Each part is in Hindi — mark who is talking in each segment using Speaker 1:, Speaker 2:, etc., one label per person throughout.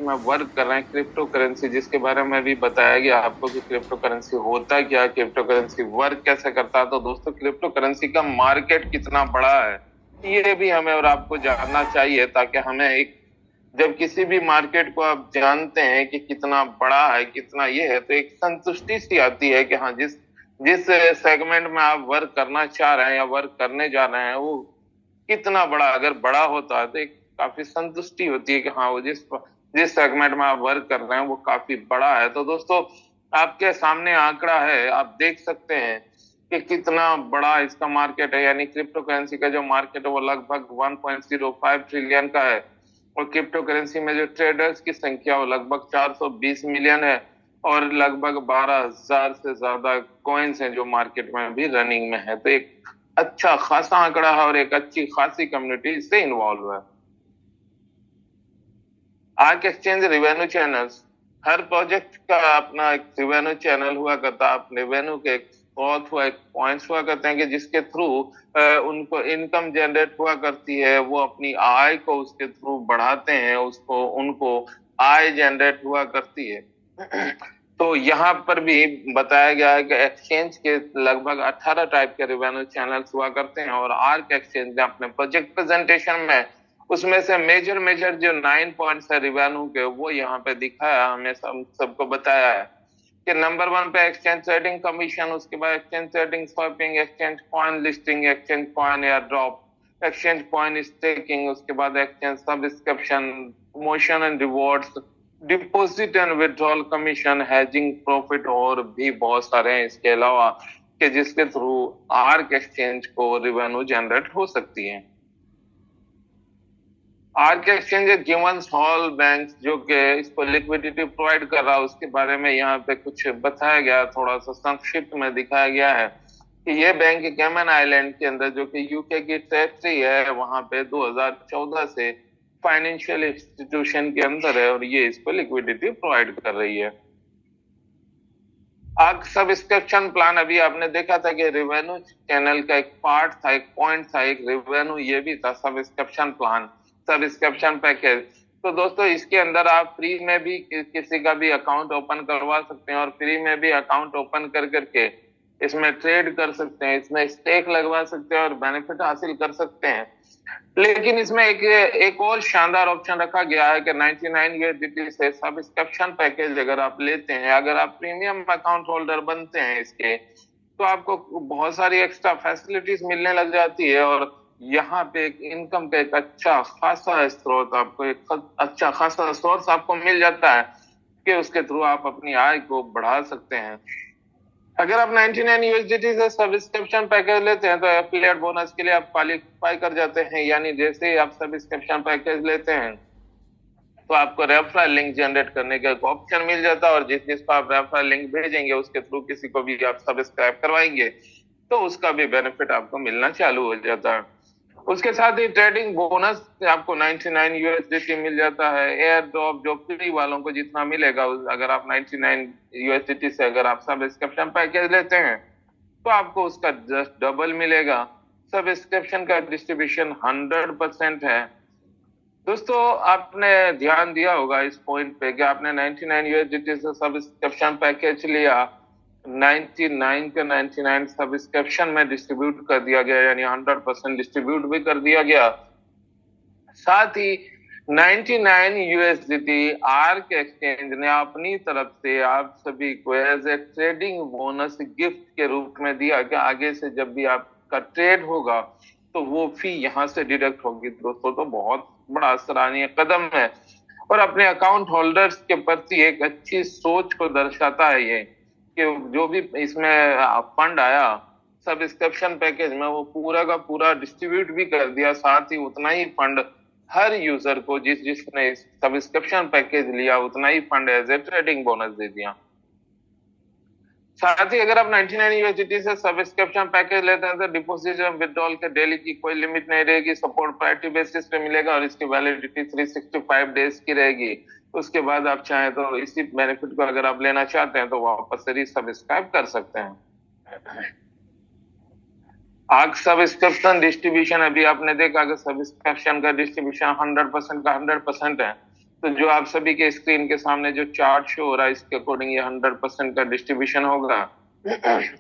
Speaker 1: में वर्क कर रहे हैं क्रिप्टो करेंसी, जिसके बारे में भी बताया गया आपको कि क्रिप्टो करेंसी होता क्या है, क्रिप्टो करेंसी वर्क कैसे करता है। तो दोस्तों, क्रिप्टो करेंसी का मार्केट कितना बड़ा है ये भी हमें और आपको जानना चाहिए, ताकि हमें एक, जब किसी भी मार्केट को आप जानते हैं कि कितना बड़ा है, कितना ये है, तो एक संतुष्टि सी आती है कि हाँ, जिस जिस सेगमेंट में आप वर्क करना चाह रहे हैं या वर्क करने जा रहे हैं वो कितना बड़ा, अगर बड़ा होता है तो एक काफी संतुष्टि होती है कि हाँ, वो जिस जिस सेगमेंट में आप वर्क कर रहे हैं वो काफी बड़ा है। तो दोस्तों, आपके सामने आंकड़ा है, आप देख सकते हैं कि कितना बड़ा इसका मार्केट है। यानी क्रिप्टो करेंसी का जो मार्केट है वो लगभग 1.05 ट्रिलियन का है, और क्रिप्टो करेंसी में जो ट्रेडर्स की संख्या वो लगभग 420 मिलियन है, और लगभग 12,000 से ज्यादा कॉइन्स हैं जो मार्केट में अभी रनिंग में है। तो एक अच्छा खासा आंकड़ा है और एक अच्छी खासी कम्युनिटी इससे इन्वॉल्व है। आर्क एक्सचेंज रिवेन्यू चैनल्स, हर प्रोजेक्ट का अपना एक रिवेन्यू चैनल हुआ करता है। आप रिवेन्यू के एक स्रोत हुआ, एक पॉइंट्स हुआ करते हैं कि जिसके थ्रू उनको इनकम जनरेट हुआ करती है, वो अपनी आय को उसके थ्रू बढ़ाते हैं, उसको उनको आय जनरेट हुआ करती है। तो यहाँ पर भी बताया गया है कि एक्सचेंज के लगभग 18 टाइप के रिवेन्यू चैनल्स हुआ करते हैं, और आर्क एक्सचेंज ने अपने प्रोजेक्ट प्रेजेंटेशन में उसमें से मेजर मेजर जो 9 पॉइंट्स है रिवेन्यू के, वो यहाँ पे दिखाया, हमें सबको बताया है कि नंबर 1 पे एक्सचेंज ट्रेडिंग कमीशन, उसके बाद exchange trading swapping, exchange coin listing, exchange coin air drop, exchange coin staking, उसके बाद exchange subscription, promotion and rewards, deposit and withdrawal commission, hedging profit, और भी बहुत सारे हैं इसके अलावा, कि जिसके थ्रू आर्क एक्सचेंज को रिवेन्यू जनरेट हो सकती है। Arc exchange given hall bank जो कि इसको लिक्विडिटी प्रोवाइड कर रहा है, उसके बारे में यहाँ पे कुछ बताया गया, थोड़ा सा संक्षिप्त में दिखाया गया है कि ये बैंक कैमन आइलैंड के अंदर, जो कि यूके की टेरिटरी है, वहां पे 2014 से फाइनेंशियल इंस्टीट्यूशन के अंदर है, और ये इसको लिक्विडिटी प्रोवाइड कर रही है। आर्क सब्सक्रिप्शन प्लान, अभी आपने देखा था कि रेवेन्यू चैनल का एक पार्ट था, एक पॉइंट था, एक रेवेन्यू ये भी था, सब्सक्रिप्शन प्लान, सब्सक्रिप्शन पैकेज। तो दोस्तों, इसके अंदर आप फ्री में भी किसी का भी अकाउंट ओपन करवा सकते हैं, और फ्री में भी अकाउंट ओपन कर करके इसमें ट्रेड कर सकते हैं, इसमें स्टेक लगवा सकते हैं और बेनिफिट हासिल कर सकते हैं। लेकिन इसमें एक और शानदार ऑप्शन रखा गया है कि 99 यूएसडीटी से सब्सक्रिप्शन पैकेज अगर आप लेते हैं, अगर आप प्रीमियम अकाउंट होल्डर बनते हैं इसके, तो आपको बहुत सारी एक्स्ट्रा फैसिलिटीज मिलने लग जाती है, और यहाँ पे एक इनकम का एक अच्छा खासा स्रोत, आपको एक अच्छा खासा सोर्स आपको मिल जाता है कि उसके थ्रू आप अपनी आय को बढ़ा सकते हैं। अगर आप 99 यूएसडीटी से सब्सक्रिप्शन पैकेज लेते हैं तो एफिलिएट बोनस के लिए आप क्वालिफाई कर जाते हैं। यानी जैसे ही आप सब्सक्रिप्शन पैकेज लेते हैं तो आपको रेफरल लिंक जनरेट करने का एक ऑप्शन मिल जाता है, और जिस जिसको आप रेफरल लिंक भेजेंगे उसके थ्रू किसी को भी आप सब्सक्राइब करवाएंगे तो उसका भी बेनिफिट आपको मिलना चालू हो जाता है। उसके साथ ही ट्रेडिंग बोनस आपको 99 यूएसडीटी मिल जाता है। एयर ड्रॉप जो फ्री वालों को जितना मिलेगा, अगर आप 99 यूएसडीटी से अगर आप सब्सक्रिप्शन पैकेज लेते हैं तो आपको उसका जस्ट डबल मिलेगा। सब्सक्रिप्शन का डिस्ट्रीब्यूशन 100% है। दोस्तों, आपने ध्यान दिया होगा इस पॉइंट पे कि आपने 99 यूएसडीटी से सब्सक्रिप्शन पैकेज लिया, 99 के 99 सब्सक्रिप्शन में डिस्ट्रीब्यूट कर दिया गया, यानी 100% डिस्ट्रीब्यूट भी कर दिया गया। साथ ही 99 यूएसडीटी आर्क एक्सचेंज ने अपनी तरफ से आप सभी को as a trading bonus gift के रूप में दिया कि आगे से जब भी आपका ट्रेड होगा तो वो फी यहाँ से डिडक्ट होगी। दोस्तों, तो बहुत बड़ा सराहनीय कदम है, और अपने अकाउंट होल्डर्स के प्रति एक अच्छी सोच को दर्शाता है ये, कि जो भी इसमें फंड आया सब्सक्रिप्शन पैकेज में, वो पूरा का पूरा डिस्ट्रीब्यूट भी कर दिया। साथ ही उतना ही फंड हर यूजर को, जिसने सब्सक्रिप्शन पैकेज लिया, उतना ही fund as a trading bonus दे दिया। साथ ही अगर आप 99 यूएसडीटी से सब्सक्रिप्शन पैकेज लेते हैं तो डिपॉजिट और विड्रॉल के डेली की कोई लिमिट नहीं रहेगी, सपोर्ट प्रायोरिटी बेसिस पे मिलेगा, और इसकी वैलिडिटी 365 डेज की रहेगी। उसके बाद आप चाहें तो इसी बेनिफिट को अगर आप लेना चाहते हैं तो वापस से रीसब्सक्राइब कर सकते हैं। आग सब्सक्रिप्शन डिस्ट्रीब्यूशन, अभी आपने देखा कि सब्सक्रिप्शन का डिस्ट्रीब्यूशन 100% का 100% है। तो जो आप सभी के स्क्रीन के सामने जो चार्ट शो हो रहा है, इसके अकॉर्डिंग ये 100% का डिस्ट्रीब्यूशन होगा।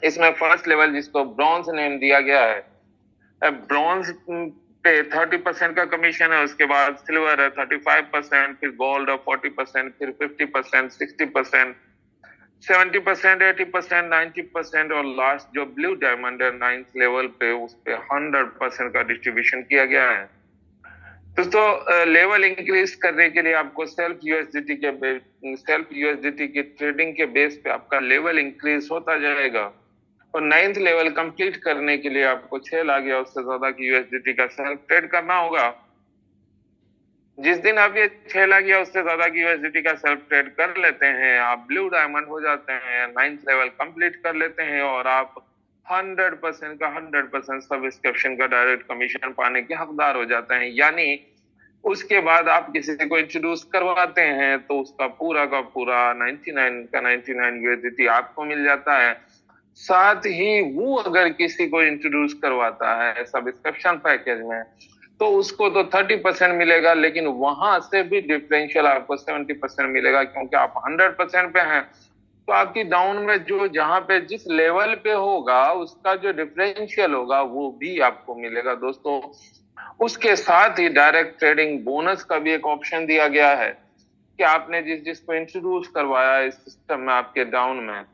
Speaker 1: इसमें फर्स्ट लेवल जिसको ब्रॉन्ज नेम दिया गया है, ब्रॉन्ज पे 30% का कमीशन है, उसके बाद सिल्वर है 35%, फिर गोल्ड है 40%, फिर 50%, 60%, 70%, 80%, 90%, और लास्ट जो ब्लू डायमंड है 9th लेवल पे, उस पे 100% का डिस्ट्रीब्यूशन किया गया है। दोस्तों लेवल इंक्रीज करने के लिए आपको सेल्फ यूएसडीटी की ट्रेडिंग के बेस पे आपका लेवल इंक्रीज होता जाएगा, और 9th लेवल कंप्लीट करने के लिए आपको 6 लाख या उससे ज्यादा की यूएसडीटी का सेल्फ ट्रेड करना होगा। जिस दिन आप ये 6 लाख या उससे ज्यादा की यूएसडीटी का सेल्फ ट्रेड कर लेते हैं, आप ब्लू डायमंड हो जाते हैं, 9th लेवल कंप्लीट कर लेते हैं, और आप 100% का 100% सब्सक्रिप्शन का डायरेक्ट कमीशन पाने के हकदार हो जाते हैं। यानी उसके बाद आप किसी को इंट्रोड्यूस करवाते हैं तो उसका पूरा का पूरा 99 का 99 यूएसडीटी आपको मिल जाता है। साथ ही वो अगर किसी को इंट्रोड्यूस करवाता है सब्सक्रिप्शन पैकेज में, तो उसको तो 30% मिलेगा, लेकिन वहां से भी डिफरेंशियल आपको 70% मिलेगा, क्योंकि आप 100% पे हैं। तो आपकी डाउन में जो जहां पे जिस लेवल पे होगा उसका जो डिफरेंशियल होगा वो भी आपको मिलेगा दोस्तों। उसके साथ ही डायरेक्ट ट्रेडिंग बोनस का भी एक ऑप्शन दिया गया है कि आपने जिसको इंट्रोड्यूस करवाया इस सिस्टम में आपके डाउन में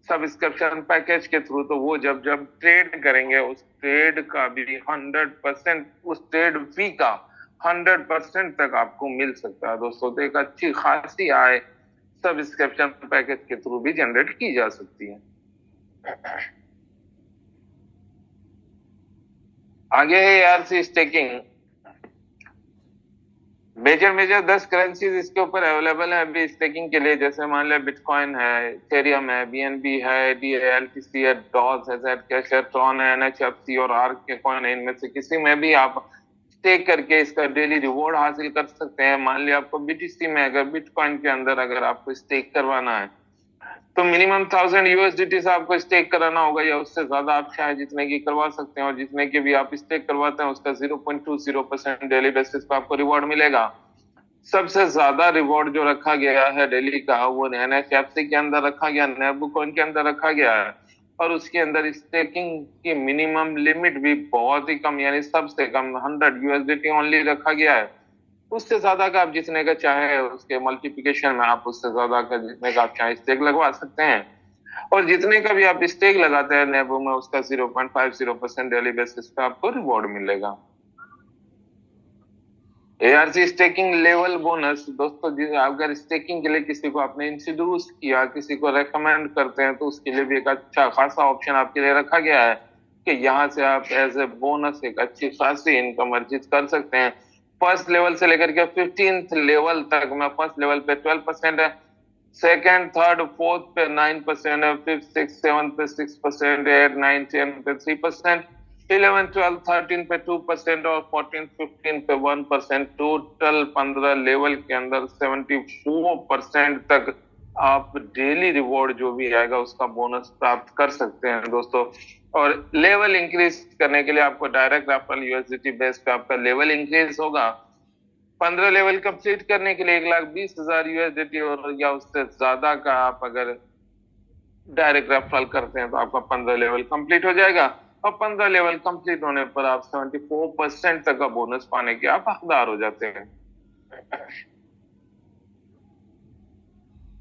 Speaker 1: सब्सक्रिप्शन पैकेज के थ्रू, तो वो जब जब ट्रेड करेंगे उस ट्रेड का भी 100%, उस ट्रेड फी का 100% तक आपको मिल सकता है दोस्तों। तो एक अच्छी खासी आय सब्सक्रिप्शन पैकेज के थ्रू भी जनरेट की जा सकती है। आगे है ARC स्टेकिंग। मेजर 10 करेंसीज इसके ऊपर अवेलेबल है अभी स्टेकिंग के लिए। जैसे मान लिया बिटकॉइन है, इथेरियम है, BNB है, DLTC है, डॉज है, Zcash है, ट्रॉन है, NHFC और आर्क के कॉइन है। इनमें से किसी में भी आप स्टेक करके इसका डेली रिवॉर्ड हासिल कर सकते हैं। मान लिया आपको BTC में अगर बिटकॉइन के अंदर अगर आपको स्टेक करवाना है तो मिनिमम 1000 यूएसडीटी से आपको स्टेक कराना होगा, या उससे ज्यादा आप चाहे जितने की करवा सकते हैं। और जितने की भी आप स्टेक करवाते हैं उसका 0.20% डेली बेसिस पे आपको रिवॉर्ड मिलेगा। सबसे ज्यादा रिवॉर्ड जो रखा गया है डेली का वो NHFC के अंदर रखा गया, नेबू कॉइन के अंदर रखा गया है, और उसके अंदर स्टेकिंग की मिनिमम लिमिट भी बहुत ही कम, यानी सबसे कम 100 यूएसडीटी ओनली रखा गया है। उससे ज्यादा का आप जितने का चाहे उसके मल्टीप्लिकेशन में आप उससे ज्यादा का जितने का आप चाहे स्टेक लगवा सकते हैं। और जितने का भी आप स्टेक लगाते हैं नेबो में उसका 0.50% डेली बेसिस पे आपको रिवॉर्ड मिलेगा। ARC स्टेकिंग लेवल बोनस दोस्तों, अगर स्टेकिंग के लिए किसी को आपने इंट्रोड्यूस किया, किसी को रेकमेंड करते हैं, तो उसके लिए भी एक अच्छा खासा ऑप्शन आपके लिए रखा गया है कि यहाँ से आप एज ए बोनस एक अच्छी खासी इनकम अर्जित कर सकते हैं। फर्स्ट लेवल से लेकर के 15th लेवल तक में फर्स्ट लेवल पे 12% है, सेकेंड थर्ड फोर्थ पे 9% है, 5th 6th 7th पे 6%, 8 9 10 पे 3%, 11 12 13 पे 2% और 14 15 पे 1%। टोटल 15 लेवल के अंदर 74% तक आप डेली रिवॉर्ड जो भी आएगा उसका बोनस प्राप्त कर सकते हैं दोस्तों। और लेवल इंक्रीज करने के लिए आपको डायरेक्ट रेफरल यूएसडीटी बेस पे आपका लेवल इंक्रीज होगा। 15 लेवल कंप्लीट करने के लिए 1,20,000 यूएसडीटी और या उससे ज्यादा का आप अगर डायरेक्ट रेफरल करते हैं तो आपका 15 लेवल कंप्लीट हो जाएगा। और 15 लेवल कंप्लीट होने पर आप 74% तक का बोनस पाने के आप हकदार हो जाते हैं।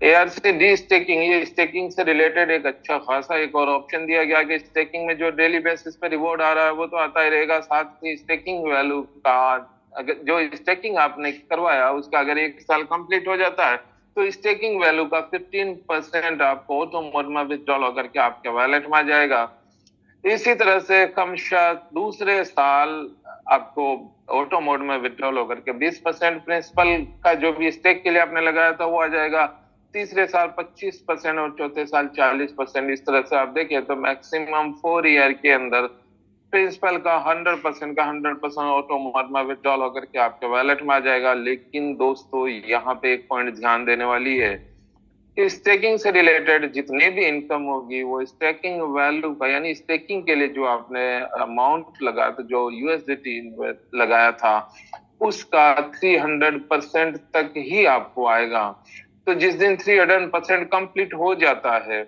Speaker 1: ARC डी स्टेकिंग, ये स्टेकिंग से रिलेटेड एक अच्छा खासा एक और ऑप्शन दिया गया कि स्टेकिंग में जो डेली बेसिस पे रिवॉर्ड आ रहा है वो तो आता ही रहेगा, साथ ही स्टेकिंग वैल्यू का अगर जो स्टेकिंग आपने करवाया उसका अगर 1 साल कंप्लीट हो जाता है तो स्टेकिंग वैल्यू का 15% आपको ऑटो मोड में विथड्रॉल होकर के आपके वॉलेट में आ जाएगा। इसी तरह से क्रमशः दूसरे साल आपको ऑटो मोड में विथड्रॉल होकर के 20% प्रिंसिपल का जो भी स्टेक के लिए आपने लगाया था वो आ जाएगा। तीसरे साल 25% और चौथे साल 40%। इस तरह से आप देखें तो मैक्सिमम 4 ईयर के अंदर प्रिंसिपल का 100% ऑटो मोड में विथड्रॉल होकर के आपके वॉलेट में आ जाएगा। लेकिन दोस्तों यहाँ पे एक पॉइंट ध्यान देने वाली है स्टेकिंग से रिलेटेड जितनी भी इनकम होगी वो स्टेकिंग वैल्यू का, यानी स्टेकिंग के लिए जो आपने अमाउंट लगा था, जो यूएसडीटी लगाया था, उसका 300% तक ही आपको आएगा। तो जिस दिन 300% कंप्लीट हो जाता है,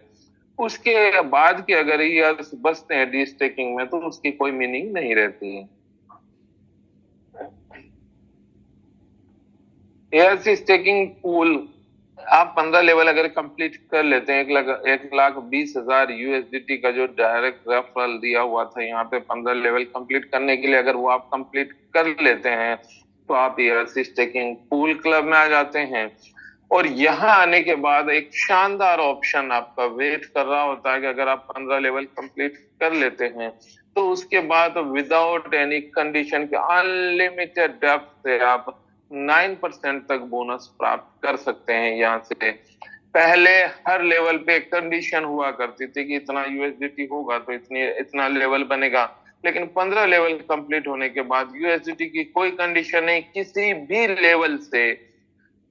Speaker 1: उसके बाद के अगर ईयर्स बचते हैं डी स्टेकिंग में, तो उसकी कोई मीनिंग नहीं रहती है। एयरसी स्टेकिंग पूल आप 15 लेवल अगर कंप्लीट कर लेते हैं, 1,20,000 यूएसडीटी का जो डायरेक्ट रेफरल दिया हुआ था यहाँ पे 15 लेवल कंप्लीट करने के लिए, अगर वो आप कंप्लीट कर लेते हैं तो आप एयरसी स्टेकिंग पूल क्लब में आ जाते हैं। और यहाँ आने के बाद एक शानदार ऑप्शन आपका वेट कर रहा होता है कि अगर आप 15 लेवल कंप्लीट कर लेते हैं तो उसके बाद विदाउट एनी कंडीशन के अनलिमिटेड डेप्थ से आप 9% तक बोनस प्राप्त कर सकते हैं यहाँ से। पहले हर लेवल पे एक कंडीशन हुआ करती थी कि इतना यूएसडीटी होगा तो इतना लेवल बनेगा, लेकिन 15 लेवल कंप्लीट होने के बाद यूएसडीटी की कोई कंडीशन नहीं, किसी भी लेवल से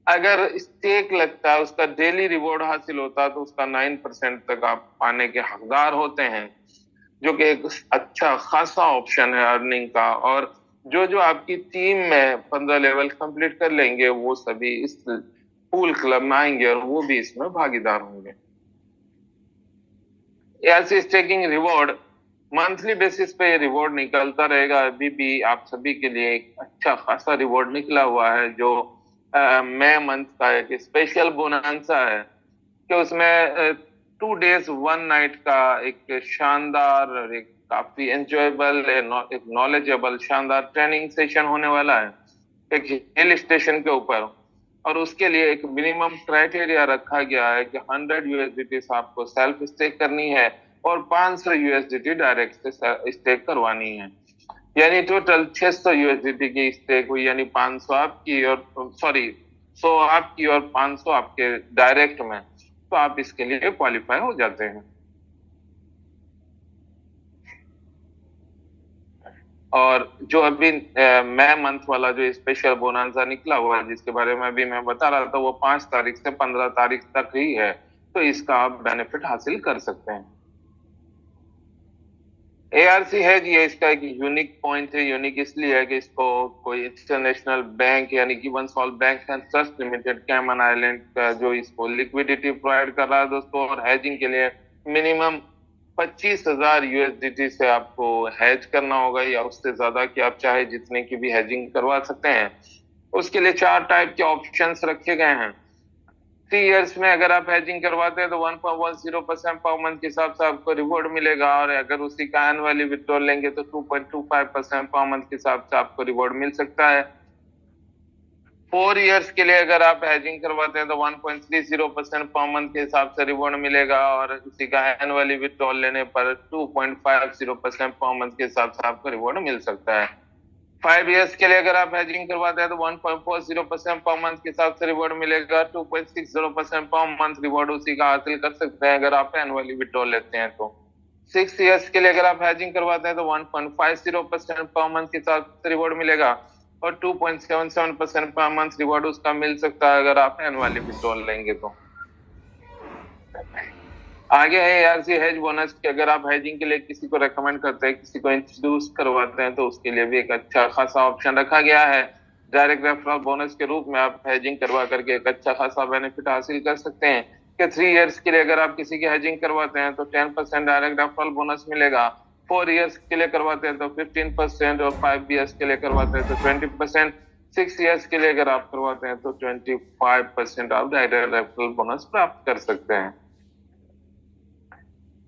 Speaker 1: अगर स्टेक लगता है, उसका डेली रिवॉर्ड हासिल होता है, तो उसका 9% तक आप पाने के हकदार होते हैं, जो कि एक अच्छा खासा ऑप्शन है अर्निंग का। और जो जो आपकी टीम में 15 लेवल कंप्लीट कर लेंगे वो सभी इस पूल क्लब में आएंगे और वो भी इसमें भागीदार होंगे। ऐसे स्टेकिंग रिवॉर्ड मंथली बेसिस पे रिवॉर्ड निकलता रहेगा। अभी भी आप सभी के लिए एक अच्छा खासा रिवॉर्ड निकला हुआ है, जो मई मंथ का एक स्पेशल बोनांसा है कि उसमें 2 days 1 night का एक शानदार, एक काफी एंजॉयबल, एक नॉलेजेबल शानदार ट्रेनिंग सेशन होने वाला है एक हिल स्टेशन के ऊपर। और उसके लिए एक मिनिमम क्राइटेरिया रखा गया है कि 100 यूएसडीटी आपको सेल्फ स्टेक करनी है और 500 यूएसडीटी डायरेक्ट से स्टेक करवानी है। यानी टोटल 600 यूएसडीटी की स्टेक हुई, यानी 500 आपकी और 100 आपकी और 500 आपके डायरेक्ट में, तो आप इसके लिए क्वालिफाई हो जाते हैं। और जो अभी मई मंथ वाला जो स्पेशल बोनांसा निकला हुआ है, जिसके बारे में अभी मैं बता रहा था, वो 5 तारीख से 15 तारीख तक ही है, तो इसका आप बेनिफिट हासिल कर सकते हैं। एआरसी है जी, इसका एक यूनिक पॉइंट है। यूनिक इसलिए है कि इसको कोई इंटरनेशनल बैंक यानी कि वंसॉल bank and trust limited Cayman island का जो इसको लिक्विडिटी प्रोवाइड कर रहा है दोस्तों, और हेजिंग के लिए मिनिमम 25,000 यूएसडीटी से आपको हेज करना होगा, या उससे ज्यादा की आप चाहे जितने की भी हेजिंग करवा सकते हैं। उसके लिए 4 टाइप के ऑप्शंस रखे गए हैं। 3 इयर्स में अगर आप हेजिंग करवाते हैं तो 1.10% पर मंथ के हिसाब से आपको रिवॉर्ड मिलेगा, और अगर उसी का एनुअली विड्रॉल लेंगे तो 2.25% पर मंथ के हिसाब से आपको रिवॉर्ड मिल सकता है। 4 इयर्स के लिए अगर आप हेजिंग करवाते हैं तो 1.30% पर मंथ के हिसाब से रिवॉर्ड मिलेगा, और उसी का एनुअली विड्रॉल लेने पर 2.50% पर मंथ के हिसाब से आपको रिवॉर्ड मिल सकता है। 5 इयर्स के लिए अगर आप हेजिंग करवाते हैं तो 1.40% पर मंथ के हिसाब से रिवॉर्ड मिलेगा, 2.60% पर मंथ रिवॉर्ड उसी का हासिल कर सकते हैं अगर आप एनुअली विड्रॉल लेते हैं तो। 6 इयर्स के लिए अगर आप हेजिंग करवाते हैं तो 1.50% पर मंथ के हिसाब से रिवॉर्ड मिलेगा, और 2.77% पर मंथ रिवॉर्ड उसका मिल सकता है अगर आप एनुअली विड्रॉल लेंगे तो। आगे है एआरसी हेज बोनस कि अगर आप हेजिंग के लिए किसी को रेकमेंड करते हैं, किसी को इंट्रोड्यूस करवाते हैं, तो उसके लिए भी एक अच्छा खासा ऑप्शन रखा गया है। डायरेक्ट रेफरल बोनस के रूप में आप हेजिंग करवा करके एक अच्छा खासा बेनिफिट हासिल कर सकते हैं कि 3 इयर्स के लिए अगर आप किसी की हेजिंग करवाते हैं तो 10% डायरेक्ट रेफरल बोनस मिलेगा, 4 इयर्स के लिए करवाते हैं तो 15%, और 5 इयर्स के लिए करवाते हैं तो 20%, 6 इयर्स के लिए अगर आप करवाते हैं तो 25% आप डायरेक्ट रेफरल बोनस प्राप्त कर सकते हैं।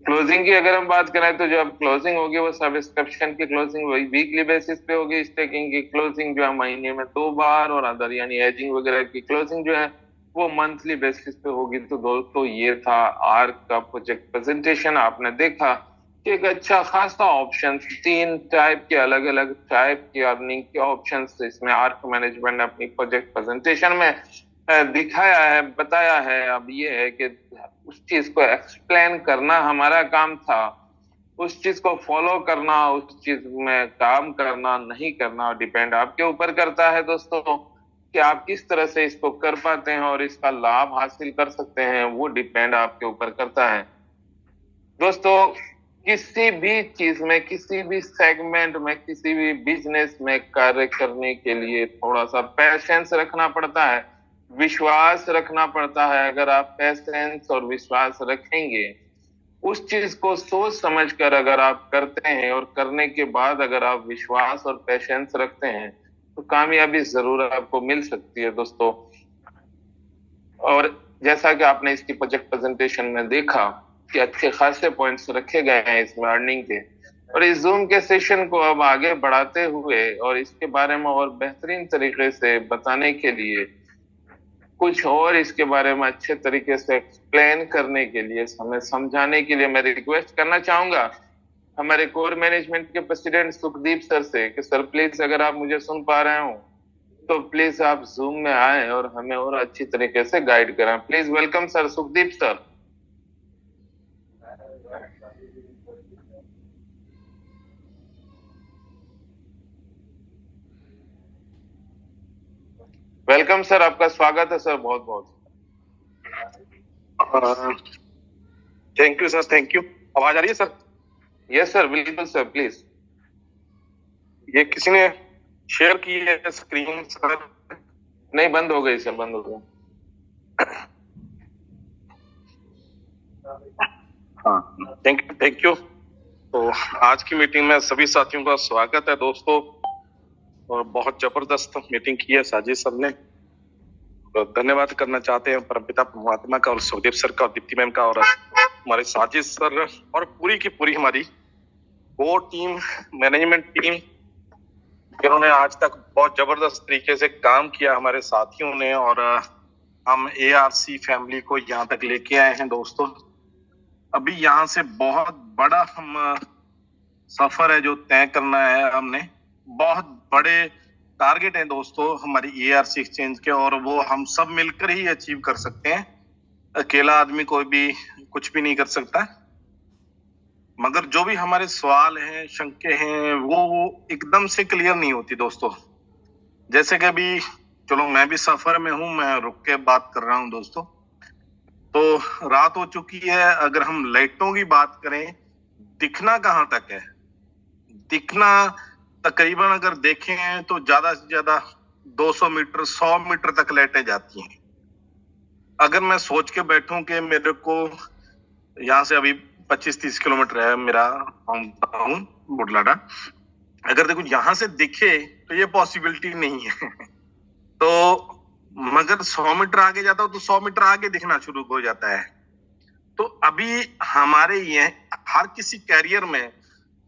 Speaker 1: क्लोजिंग की अगर हम बात करें तो जो अब क्लोजिंग होगी वो सब्सक्रिप्शन की क्लोजिंग वही वीकली बेसिस पे होगी। स्टेकिंग की क्लोजिंग जो है महीने में 2 बार, और अदर यानी एजिंग वगैरह की क्लोजिंग जो है वो मंथली बेसिस पे होगी। तो दोस्तों ये था आर्क का प्रोजेक्ट प्रेजेंटेशन। आपने देखा कि एक अच्छा खासा ऑप्शन, 3 टाइप के अलग अलग टाइप के अर्निंग के ऑप्शन इसमें आर्क मैनेजमेंट ने अपनी प्रोजेक्ट प्रेजेंटेशन में दिखाया है, बताया है। अब ये है कि उस चीज को एक्सप्लेन करना हमारा काम था, उस चीज को फॉलो करना, उस चीज में काम करना नहीं करना डिपेंड आपके ऊपर करता है दोस्तों। कि आप किस तरह से इसको कर पाते हैं और इसका लाभ हासिल कर सकते हैं, वो डिपेंड आपके ऊपर करता है। दोस्तों, किसी भी चीज में, किसी भी सेगमेंट में, किसी भी बिजनेस में कार्य करने के लिए थोड़ा सा पैशंस रखना पड़ता है, विश्वास रखना पड़ता है। अगर आप पैशंस और विश्वास रखेंगे, उस चीज को सोच समझ कर अगर आप करते हैं और करने के बाद अगर आप विश्वास और पेशेंस रखते हैं, तो कामयाबी जरूर आपको मिल सकती है दोस्तों। और जैसा कि आपने इसकी प्रोजेक्ट प्रेजेंटेशन में देखा कि अच्छे खासे पॉइंट्स रखे गए हैं इसमें अर्निंग के, और इस जूम के सेशन को अब आगे बढ़ाते हुए और इसके बारे में और बेहतरीन तरीके से बताने के लिए, कुछ और इसके बारे में अच्छे तरीके से एक्सप्लेन करने के लिए, हमें समझाने के लिए मैं रिक्वेस्ट करना चाहूंगा हमारे कोर मैनेजमेंट के प्रेसिडेंट सुखदीप सर से कि सर प्लीज, अगर आप मुझे सुन पा रहे हो तो प्लीज आप जूम में आए और हमें और अच्छी तरीके से गाइड करें। Please welcome sir, Sukhdeep sir. Welcome sir, आपका स्वागत है सर, बहुत बहुत।
Speaker 2: Thank you sir, thank you. आवाज आ रही है सर?
Speaker 1: यस सर, बिल्कुल सर, प्लीज।
Speaker 2: ये किसी ने शेयर की है स्क्रीन सर?
Speaker 1: नहीं, बंद हो गई सर, बंद हो गई।
Speaker 2: हाँ, थैंक यू। तो आज की मीटिंग में सभी साथियों का स्वागत है दोस्तों, और बहुत जबरदस्त मीटिंग की है साजिद सर ने। तो धन्यवाद करना चाहते हैं परमपिता परमात्मा का और सुखदेव सर का और दीप्ति मैम का और हमारे साजिद सर और पूरी की पूरी हमारी कोर टीम, मैनेजमेंट टीम, जिन्होंने आज तक बहुत जबरदस्त तरीके से काम किया हमारे साथियों ने, और हम ARC फैमिली को यहाँ तक लेके आए हैं दोस्तों। अभी यहाँ से बहुत बड़ा हम सफर है जो तय करना है हमने। बहुत बड़े टारगेट हैं दोस्तों हमारी ARC एक्सचेंज के, और वो हम सब मिलकर ही अचीव कर सकते हैं। अकेला आदमी कोई भी कुछ भी नहीं कर सकता। मगर जो भी हमारे सवाल हैं, शंके हैं, वो एकदम से क्लियर नहीं होती दोस्तों। जैसे कि अभी चलो मैं भी सफर में हूं, मैं रुक के बात कर रहा हूं दोस्तों। तो रात हो चुकी है। अगर हम लाइटों की बात करें, दिखना कहाँ तक है? दिखना तकरीबन अगर देखें तो ज्यादा से ज्यादा 200 मीटर 100 मीटर तक लाइटें जाती हैं। अगर मैं सोच के बैठूं कि मेरे को यहाँ से अभी 25-30 किलोमीटर है मेरा होम टाउन बुढलाडा, अगर देखो यहाँ से दिखे तो ये पॉसिबिलिटी नहीं है। तो मगर 100 मीटर आगे जाता हूं तो 100 मीटर आगे दिखना शुरू हो जाता है। तो अभी हमारे ये हर किसी कैरियर में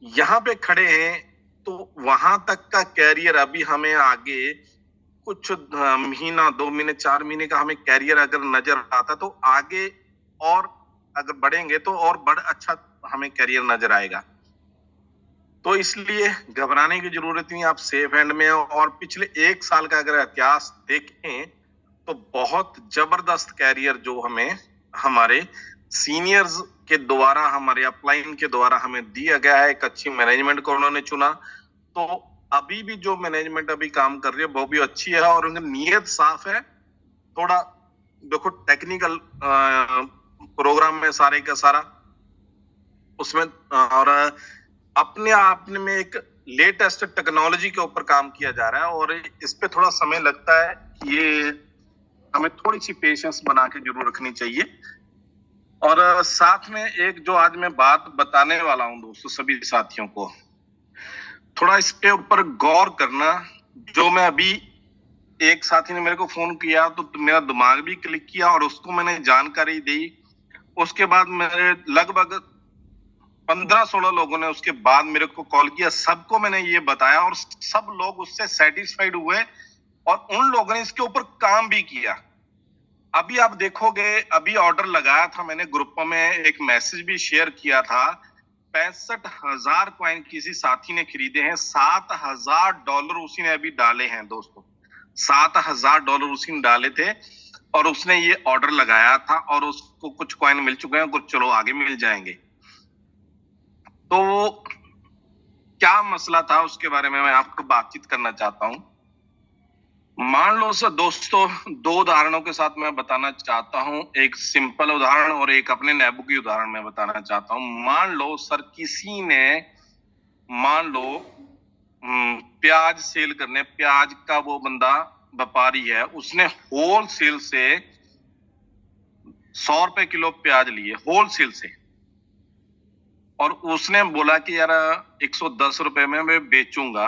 Speaker 2: यहाँ पे खड़े हैं, तो वहां तक का कैरियर अभी हमें आगे कुछ महीना 2 महीने 4 महीने का हमें कैरियर अगर नजर आता, तो आगे और अगर बढ़ेंगे तो और बड़ा अच्छा हमें कैरियर नजर आएगा। तो इसलिए घबराने की जरूरत नहीं, आप सेफ हैंड में हो। और पिछले 1 साल का अगर इतिहास देखें तो बहुत जबरदस्त कैरियर जो हमें हमारे सीनियर्स के द्वारा, हमारे अपलाइन के द्वारा हमें दिया गया है। एक अच्छी मैनेजमेंट को उन्होंने चुना, तो अभी भी जो मैनेजमेंट अभी काम कर रही है वो भी अच्छी है और उनकी नीयत साफ है। थोड़ा देखो टेक्निकल प्रोग्राम में सारे का सारा उसमें, और अपने आप में एक लेटेस्ट टेक्नोलॉजी के ऊपर काम किया जा रहा है, और इस पे थोड़ा समय लगता है। ये हमें थोड़ी सी पेशेंस बना के जरूर रखनी चाहिए। और साथ में एक जो आज मैं बात बताने वाला हूं दोस्तों सभी साथियों को, थोड़ा इस पे ऊपर गौर करना। जो मैं अभी, एक साथी ने मेरे को फोन किया तो मेरा दिमाग भी क्लिक किया और उसको मैंने जानकारी दी। उसके बाद मेरे लगभग 15-16 लोगों ने उसके बाद मेरे को कॉल किया, सबको मैंने ये बताया और सब लोग उससे सेटिस्फाइड हुए और उन लोगों ने इसके ऊपर काम भी किया। अभी आप देखोगे, अभी ऑर्डर लगाया था मैंने, ग्रुप में एक मैसेज भी शेयर किया था। 65,000 कॉइन किसी साथी ने खरीदे हैं। $7,000 उसी ने अभी डाले हैं दोस्तों। $7,000 उसी ने डाले थे और उसने ये ऑर्डर लगाया था और उसको कुछ कॉइन मिल चुके हैं, कुछ चलो आगे मिल जाएंगे। तो क्या मसला था उसके बारे में मैं आपको बातचीत करना चाहता हूं। मान लो सर दोस्तों, दो उदाहरणों के साथ मैं बताना चाहता हूं, एक सिंपल उदाहरण और एक अपने नेबू की उदाहरण में बताना चाहता हूं। मान लो सर किसी ने, मान लो प्याज सेल करने, प्याज का वो बंदा व्यापारी है, उसने होल सेल से 100 रुपए किलो प्याज लिए, होल सेल से, और उसने बोला कि यार 110 रुपए में मैं बेचूंगा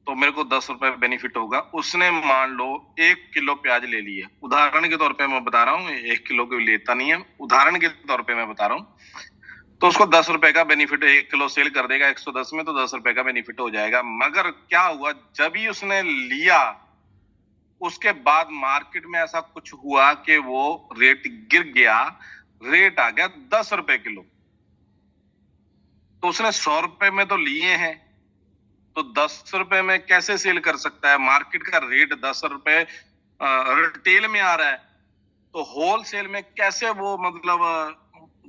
Speaker 2: तो मेरे को 10 रुपए बेनिफिट होगा। उसने मान लो 1 किलो प्याज ले लिए, उदाहरण के तौर पे मैं बता रहा हूँ, 1 किलो को लेता नहीं है, उदाहरण के तौर पे मैं बता रहा हूँ। तो उसको 10 रुपए का बेनिफिट, 1 किलो सेल कर देगा 110 में, तो 10 रुपए का बेनिफिट हो जाएगा। मगर क्या हुआ, जब ही उसने लिया उसके बाद मार्केट में ऐसा कुछ हुआ कि वो रेट गिर गया, रेट आ गया 10 रुपए किलो। तो उसने 100 रुपए में तो लिए हैं, तो 10 रुपए में कैसे सेल कर सकता है? मार्केट का रेट 10 रुपए रिटेल में आ रहा है, तो होल सेल में कैसे वो मतलब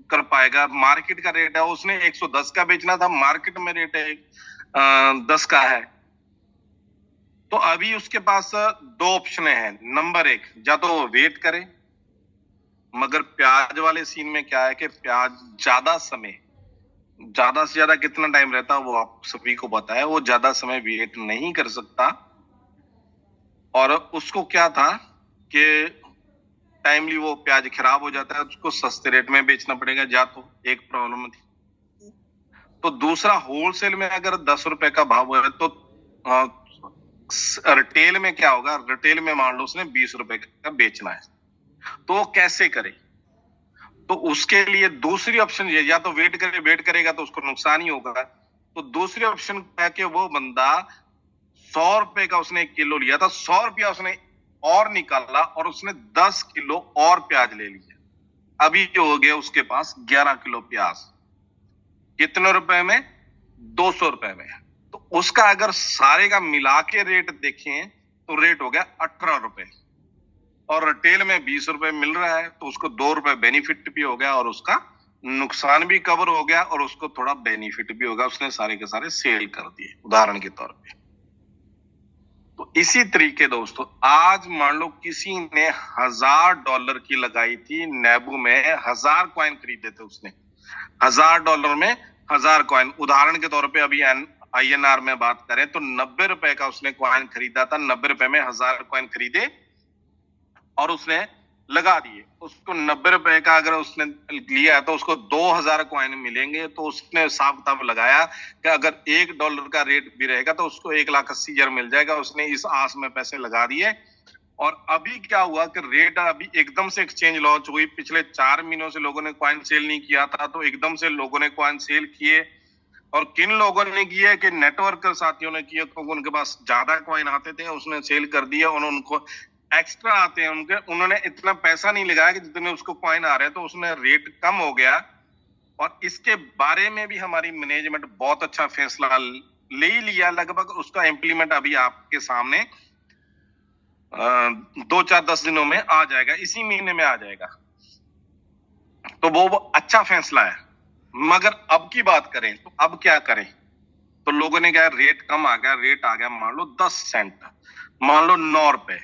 Speaker 2: कर पाएगा? मार्केट का रेट है, उसने 110 का बेचना था, मार्केट में रेट है 10 का है। तो अभी उसके पास दो ऑप्शन हैं। नंबर 1, या तो वो वेट करे, मगर प्याज वाले सीन में क्या है कि प्याज ज्यादा समय, ज्यादा से ज्यादा कितना टाइम रहता है वो आप सभी को पता है, वो ज्यादा समय वेट नहीं कर सकता। और उसको क्या था कि टाइमली वो प्याज खराब हो जाता है, उसको सस्ते रेट में बेचना पड़ेगा, या तो एक प्रॉब्लम थी। तो दूसरा, होलसेल में अगर 10 रुपए का भाव है तो रिटेल में क्या होगा? रिटेल में मान लो उसने 20 रुपए का बेचना है, तो वो कैसे करे? तो उसके लिए दूसरी ऑप्शन ये, या तो वेट करेगा तो उसको नुकसान ही होगा। तो दूसरी ऑप्शन क्या है कि वो बंदा 100 रुपए का उसने 1 किलो लिया था, 100 रुपया उसने और निकाला और उसने 10 किलो और प्याज ले लिया। अभी जो हो गया उसके पास 11 किलो प्याज, कितने रुपए में? 200 रुपए में। तो उसका अगर सारे का मिला के रेट देखें तो रेट हो गया 18 रुपए, और रिटेल में 20 रुपए मिल रहा है, तो उसको 2 रुपए बेनिफिट भी हो गया और उसका नुकसान भी कवर हो गया और उसको थोड़ा बेनिफिट भी होगा, उसने सारे के सारे सेल कर दिए, उदाहरण के तौर पे। तो इसी तरीके दोस्तों, आज मान लो किसी ने $1000 की लगाई थी नेबू में, 1000 कॉइन खरीदे थे उसने, $1000 में 1000 कॉइन। उदाहरण के तौर पे अभी INR में बात करें तो 90 रुपए का उसने कॉइन खरीदा था, 90 रुपए में 1000 कॉइन खरीदे और उसने लगा दिए। उसको 90 रुपए का अगर उसने लिया है तो उसको 2000 कॉइन मिलेंगे। तो उसने हिसाब किताब लगाया कि अगर $1 का रेट भी रहेगा तो उसको 1,80,000 मिल जाएगा। उसने इस आस में पैसे लगा दिए। और अभी क्या हुआ कि रेट अभी एकदम से एक्सचेंज लॉन्च हुई, पिछले 4 महीनों से लोगों ने कॉइन सेल नहीं किया था, तो एकदम से लोगों ने कॉइन सेल किए। और किन लोगों ने किए कि नेटवर्क साथियों ने किए, क्योंकि उनके पास ज्यादा कॉइन आते थे, उसने सेल कर दिया। और उनको एक्स्ट्रा आते हैं उनके, उन्होंने इतना पैसा नहीं लगाया कि जितने उसको कॉइन आ रहे हैं, तो उसने रेट कम हो गया। और इसके बारे में भी हमारी मैनेजमेंट बहुत अच्छा फैसला ले ही लिया, लगभग उसका इम्प्लीमेंट अभी आपके सामने 2-4-10 दिनों में आ जाएगा, इसी महीने में आ जाएगा। तो वो अच्छा फैसला है। मगर अब की बात करें तो अब क्या करें? तो लोगों ने कहा रेट कम आ गया, रेट आ गया मान लो 10 सेंट, मान लो 9 रुपए,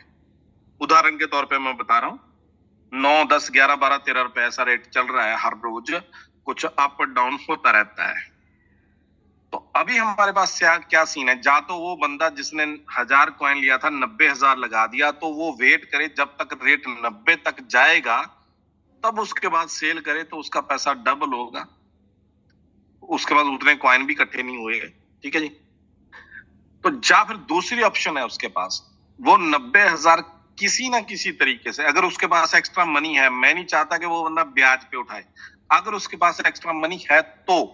Speaker 2: उदाहरण के तौर पे मैं बता रहा हूं, 9, 10, 11, 12, 13 रुपए ऐसा रेट चल रहा है हर रोज, कुछ अप डाउन होता रहता है। तो अभी हमारे पास क्या सीन है? जा तो वो बंदा जिसने 1000 कॉइन लिया था 90,000 लगा दिया, तो वो वेट करे जब तक रेट 90 तक जाएगा, तब उसके बाद सेल करे तो उसका पैसा डबल होगा। उसके बाद उतने कॉइन भी इकट्ठे नहीं हुए, ठीक है जी। तो जा फिर दूसरी ऑप्शन है उसके पास, वो 90,000 किसी ना किसी तरीके से, अगर उसके पास एक्स्ट्रा मनी है, मैं नहीं चाहता कि वो बंदा ब्याज पे उठाए, अगर उसके पास एक्स्ट्रा मनी है तो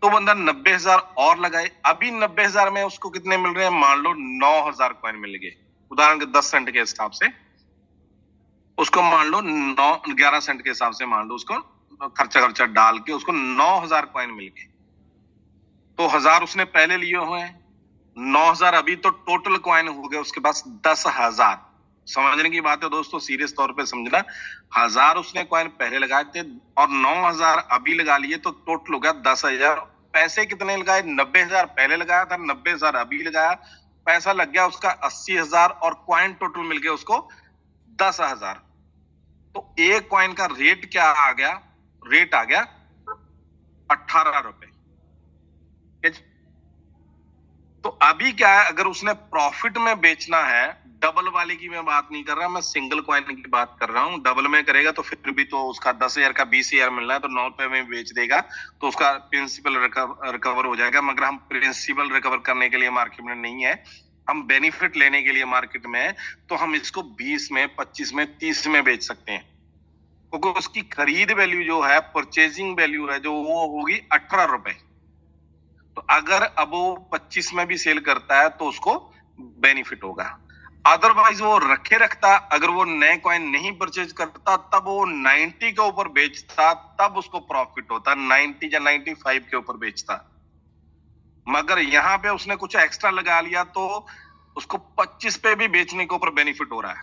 Speaker 2: बंदा 90,000 और लगाए। अभी 90,000 में उसको कितने मिल रहे हैं? मान लो 9,000 कॉइन मिल गए, उदाहरण के 10 सेंट के हिसाब से उसको मान लो 11 सेंट के हिसाब से मान लो उसको खर्चा डाल के उसको 9,000 कॉइन मिल गए। तो 1000 उसने पहले लिए हुए हैं, 9,000 अभी, तो टोटल कॉइन हो गए उसके पास 10,000। समझने की बात है दोस्तों, सीरियस तौर पे समझना। 1000 उसने कॉइन पहले लगाए थे और 9,000 अभी लगा लिए, तो टोटल हो गया 10,000। पैसे कितने लगाए? 90,000 पहले लगाया था, 90,000 अभी लगाया, पैसा लग गया उसका 80,000 और कॉइन टोटल मिल गया उसको 10,000। तो एक कॉइन का रेट क्या आ गया? रेट आ गया 18 रुपए। तो अभी क्या है, अगर उसने प्रॉफिट में बेचना है, डबल वाले की मैं बात नहीं कर रहा, मैं सिंगल कॉइन की बात कर रहा हूं। डबल में करेगा तो फिर भी तो उसका 10,000 का 20,000 मिल रहा है, तो 9 रुपए में बेच देगा तो उसका प्रिंसिपल रिकवर हो जाएगा। मगर हम प्रिंसिपल रिकवर करने के लिए मार्केट में नहीं है, हम बेनिफिट लेने के लिए मार्केट में है। तो हम इसको 20 में, 25 में, 30 में बेच सकते हैं, क्योंकि उसकी खरीद वैल्यू जो है, परचेजिंग वैल्यू है जो, वो होगी 18 रुपए। तो अगर अब वो 25 में भी सेल करता है तो उसको बेनिफिट होगा। अदरवाइज वो रखे रखता, अगर वो नए कॉइन नहीं परचेज करता, तब वो 90 के ऊपर बेचता, तब उसको प्रॉफिट होता, 90 या 95 के ऊपर बेचता। मगर यहां पे उसने कुछ एक्स्ट्रा लगा लिया तो उसको 25 पे भी बेचने के ऊपर बेनिफिट हो रहा है,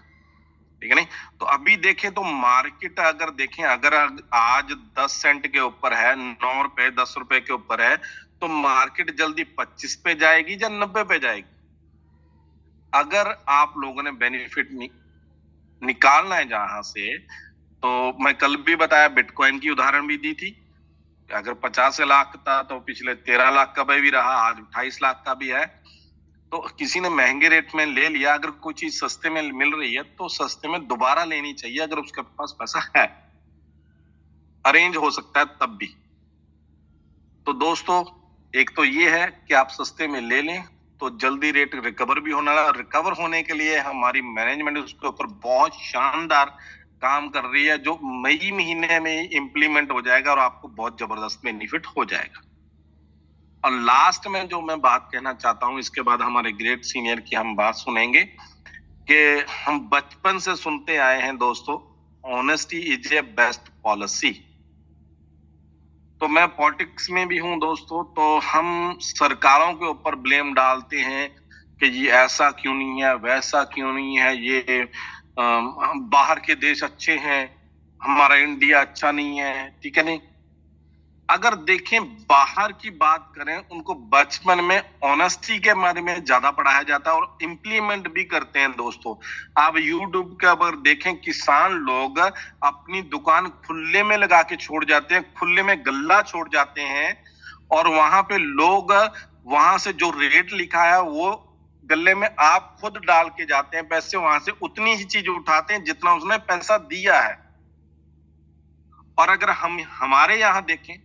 Speaker 2: ठीक है नहीं? तो अभी देखें तो मार्केट अगर देखें, अगर आज 10 सेंट के ऊपर है, 9 रुपए 10 रुपए के ऊपर है, तो मार्केट जल्दी 25 पे जाएगी या 90 पे जाएगी? अगर आप लोगों ने बेनिफिट निकालना है जहां से, तो मैं कल भी बताया, बिटकॉइन की उदाहरण भी दी थी। अगर 50 लाख था तो पिछले 13 लाख का भी रहा, आज 28 लाख का भी है। तो किसी ने महंगे रेट में ले लिया, अगर कोई चीज सस्ते में मिल रही है तो सस्ते में दोबारा लेनी चाहिए, अगर उसके पास पैसा है, अरेंज हो सकता है तब भी। तो दोस्तों, एक तो ये है कि आप सस्ते में ले लें तो जल्दी रेट रिकवर भी होना है। रिकवर होने के लिए हमारी मैनेजमेंट उसके ऊपर बहुत शानदार काम कर रही है, जो मई महीने में इम्प्लीमेंट हो जाएगा और आपको बहुत जबरदस्त बेनिफिट हो जाएगा। और लास्ट में जो मैं बात कहना चाहता हूं, इसके बाद हमारे ग्रेट सीनियर की हम बात सुनेंगे, कि हम बचपन से सुनते आए हैं दोस्तों, honesty is a best policy. तो मैं पॉलिटिक्स में भी हूं दोस्तों, तो हम सरकारों के ऊपर ब्लेम डालते हैं कि ये ऐसा क्यों नहीं है, वैसा क्यों नहीं है, ये बाहर के देश अच्छे हैं, हमारा इंडिया अच्छा नहीं है, ठीक है नहीं? अगर देखें, बाहर की बात करें, उनको बचपन में ऑनेस्टी के बारे में ज्यादा पढ़ाया जाता है और इम्प्लीमेंट भी करते हैं दोस्तों। आप यूट्यूब के ऊपर देखें, किसान लोग अपनी दुकान खुले में लगा के छोड़ जाते हैं, खुले में गल्ला छोड़ जाते हैं, और वहां पे लोग वहां से जो रेट लिखा है वो गल्ले में आप खुद डाल के जाते हैं पैसे, वहां से उतनी ही चीज उठाते हैं जितना उसने पैसा दिया है। और अगर हम हमारे यहाँ देखें,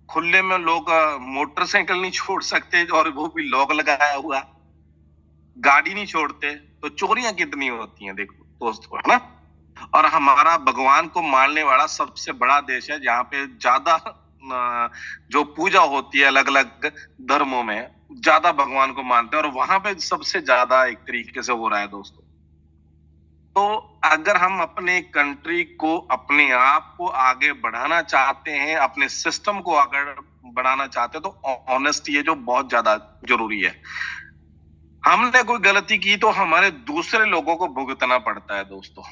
Speaker 2: खुले में लोग मोटरसाइकिल नहीं छोड़ सकते, और वो भी लॉक लगाया हुआ, गाड़ी नहीं छोड़ते, तो चोरियां कितनी होती हैं देखो दोस्तों, है ना? और हमारा भगवान को मानने वाला सबसे बड़ा देश है, जहाँ पे ज्यादा जो पूजा होती है अलग अलग धर्मों में, ज्यादा भगवान को मानते हैं, और वहां पे सबसे ज्यादा एक तरीके से हो रहा है दोस्तों। तो अगर हम अपने कंट्री को, अपने आप को आगे बढ़ाना चाहते हैं, अपने सिस्टम को आगे बढ़ाना चाहते हैं, तो ऑनेस्टी है जो बहुत ज्यादा जरूरी है। हमने कोई गलती की तो हमारे दूसरे लोगों को भुगतना पड़ता है दोस्तों।